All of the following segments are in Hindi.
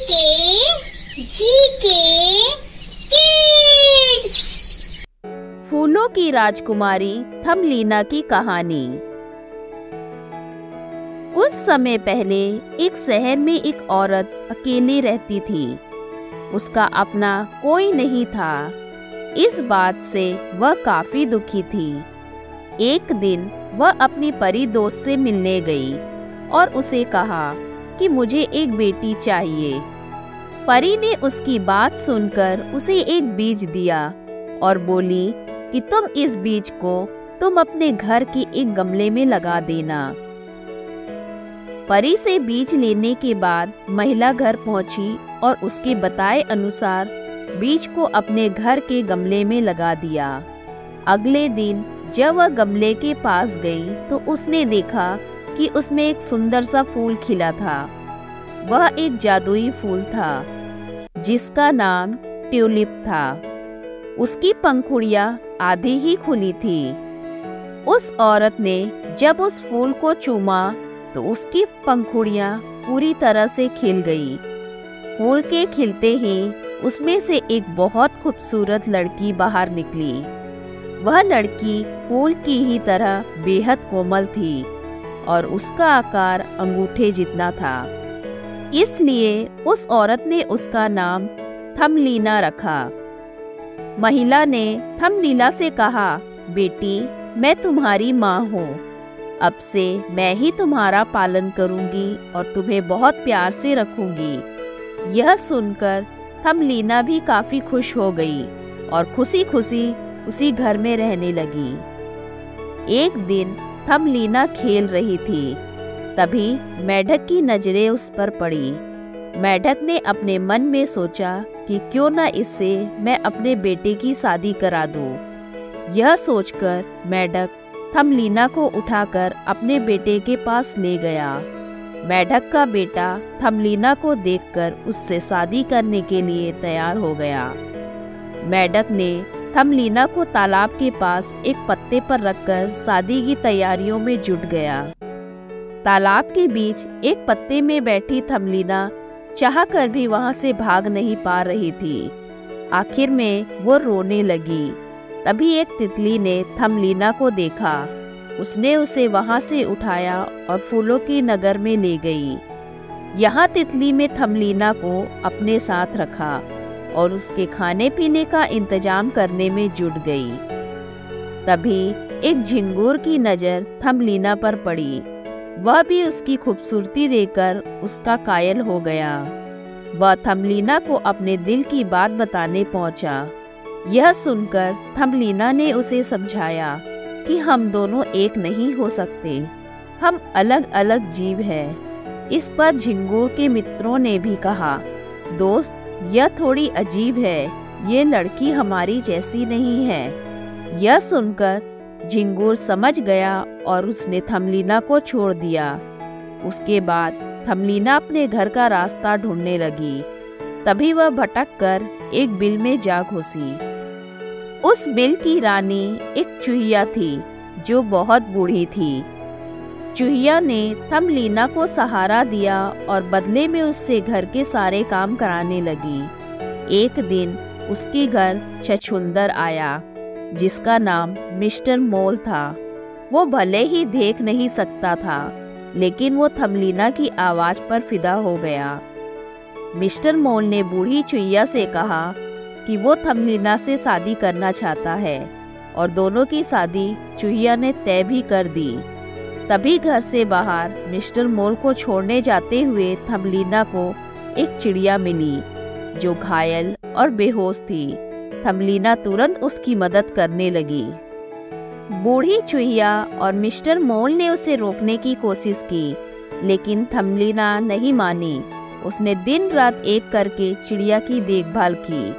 GK kids. फूलों की राजकुमारी थमलीना की कहानी। कुछ समय पहले एक शहर में एक औरत अकेली रहती थी। उसका अपना कोई नहीं था। इस बात से वह काफी दुखी थी। एक दिन वह अपनी परी दोस्त से मिलने गई और उसे कहा कि मुझे एक बेटी चाहिए। परी ने उसकी बात सुनकर उसे एक बीज दिया और बोली कि तुम इस बीज को तुम अपने घर के एक गमले में लगा देना। परी से बीज लेने के बाद महिला घर पहुंची और उसके बताए अनुसार बीज को अपने घर के गमले में लगा दिया। अगले दिन जब वह गमले के पास गई तो उसने देखा कि उसमें एक सुंदर सा फूल खिला था। वह एक जादुई फूल था जिसका नाम ट्यूलिप था। उसकी पंखुड़ियां आधी ही खुली थी। उस औरत ने जब उस फूल को चूमा तो उसकी पंखुड़ियां पूरी तरह से खिल गई। फूल के खिलते ही उसमें से एक बहुत खूबसूरत लड़की बाहर निकली। वह लड़की फूल की ही तरह बेहद कोमल थी और उसका आकार अंगूठे जितना था। इसलिए उस औरत ने उसका नाम थमलीना रखा। महिला ने थमलीना से कहा, बेटी मैं तुम्हारी माँ हूँ। अब से मैं ही तुम्हारा पालन करूँगी और तुम्हें बहुत प्यार से रखूँगी। यह सुनकर थमलीना भी काफी खुश हो गई और खुशी खुशी उसी घर में रहने लगी। एक दिन थमलीना खेल रही थी। तभी मेढक की नजरें उस पर पड़ी। मेढक ने अपने मन में सोचा कि क्यों न इससे मैं अपने बेटे की शादी करा दूं। यह सोचकर मेढक थमलीना को उठाकर अपने बेटे के पास ले गया। मेढक का बेटा थमलीना को देखकर उससे शादी करने के लिए तैयार हो गया। मेढक ने थमलीना को तालाब के पास एक पत्ते पर रखकर शादी की तैयारियों में जुट गया। तालाब के बीच एक पत्ते में बैठी थमलीना चाहकर भी वहां से भाग नहीं पा रही थी। आखिर में वो रोने लगी। तभी एक तितली ने थमलीना को देखा। उसने उसे वहां से उठाया और फूलों की नगर में ले गई। यहाँ तितली में थमलीना को अपने साथ रखा और उसके खाने पीने का इंतजाम करने में जुट गई। तभी एक झिंगुर की नजर थमलीना पर पड़ी। वह भी उसकी खूबसूरती देखकर उसका कायल हो गया। वह थमलीना को अपने दिल की बात बताने पहुंचा। यह सुनकर थमलीना ने उसे समझाया कि हम दोनों एक नहीं हो सकते, हम अलग अलग जीव हैं। इस पर झिंगुर के मित्रों ने भी कहा, दोस्त यह थोड़ी अजीब है, ये लड़की हमारी जैसी नहीं है। यह सुनकर झिंगुर समझ गया और उसने थमलीना को छोड़ दिया। उसके बाद थमलीना अपने घर का रास्ता ढूंढने लगी। तभी वह भटक कर एक बिल में जा घुसी। उस बिल की रानी एक चूहिया थी जो बहुत बूढ़ी थी। चूहिया ने थमलीना को सहारा दिया और बदले में उससे घर के सारे काम कराने लगी। एक दिन उसके घर छछूंदर आया जिसका नाम मिस्टर मोल था। वो भले ही देख नहीं सकता था, लेकिन वो थमलीना की आवाज पर फिदा हो गया। मिस्टर मोल ने बूढ़ी चूहिया से कहा कि वो थमलीना से शादी करना चाहता है और दोनों की शादी चूहिया ने तय भी कर दी। तभी घर से बाहर मिस्टर मोल को छोड़ने जाते हुए थमलीना को एक चिड़िया मिली जो घायल और बेहोश थी। थमलीना तुरंत उसकी मदद करने लगी। बूढ़ी चूहिया और मिस्टर मोल ने उसे रोकने की कोशिश की, लेकिन थमलीना नहीं मानी। उसने दिन रात एक करके चिड़िया की देखभाल की।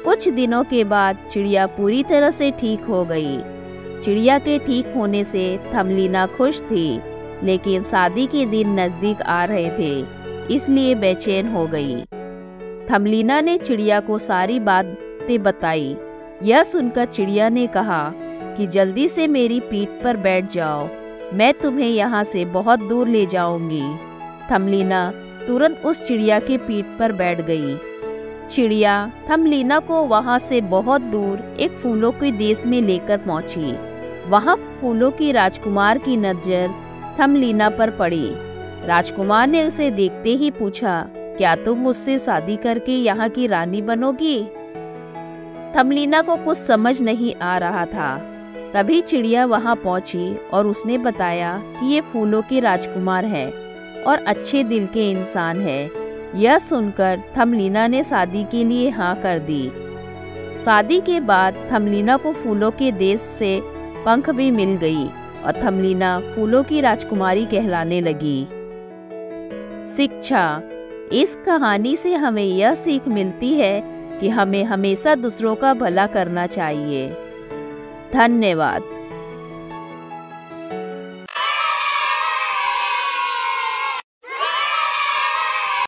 कुछ दिनों के बाद चिड़िया पूरी तरह से ठीक हो गई। चिड़िया के ठीक होने से थमलीना खुश थी, लेकिन शादी के दिन नजदीक आ रहे थे, इसलिए बेचैन हो गई। थमलीना ने चिड़िया को सारी बातें बताई। यह सुनकर चिड़िया ने कहा कि जल्दी से मेरी पीठ पर बैठ जाओ, मैं तुम्हें यहाँ से बहुत दूर ले जाऊंगी। थमलीना तुरंत उस चिड़िया के पीठ पर बैठ गई। चिड़िया थमलीना को वहां से बहुत दूर एक फूलों के देश में लेकर पहुंची। वहां फूलों की राजकुमार की नजर थमलीना पर पड़ी। राजकुमार ने उसे देखते ही पूछा, क्या तुम मुझसे शादी करके यहाँ की रानी बनोगी? थमलीना को कुछ समझ नहीं आ रहा था। तभी चिड़िया वहां पहुंची और उसने बताया कि ये फूलों की राजकुमार है और अच्छे दिल के इंसान है। यह सुनकर थमलीना ने शादी के लिए हाँ कर दी। शादी के बाद थमलीना को फूलों के देश से पंख भी मिल गई और थमलीना फूलों की राजकुमारी कहलाने लगी। शिक्षा। इस कहानी से हमें यह सीख मिलती है कि हमें हमेशा दूसरों का भला करना चाहिए। धन्यवाद।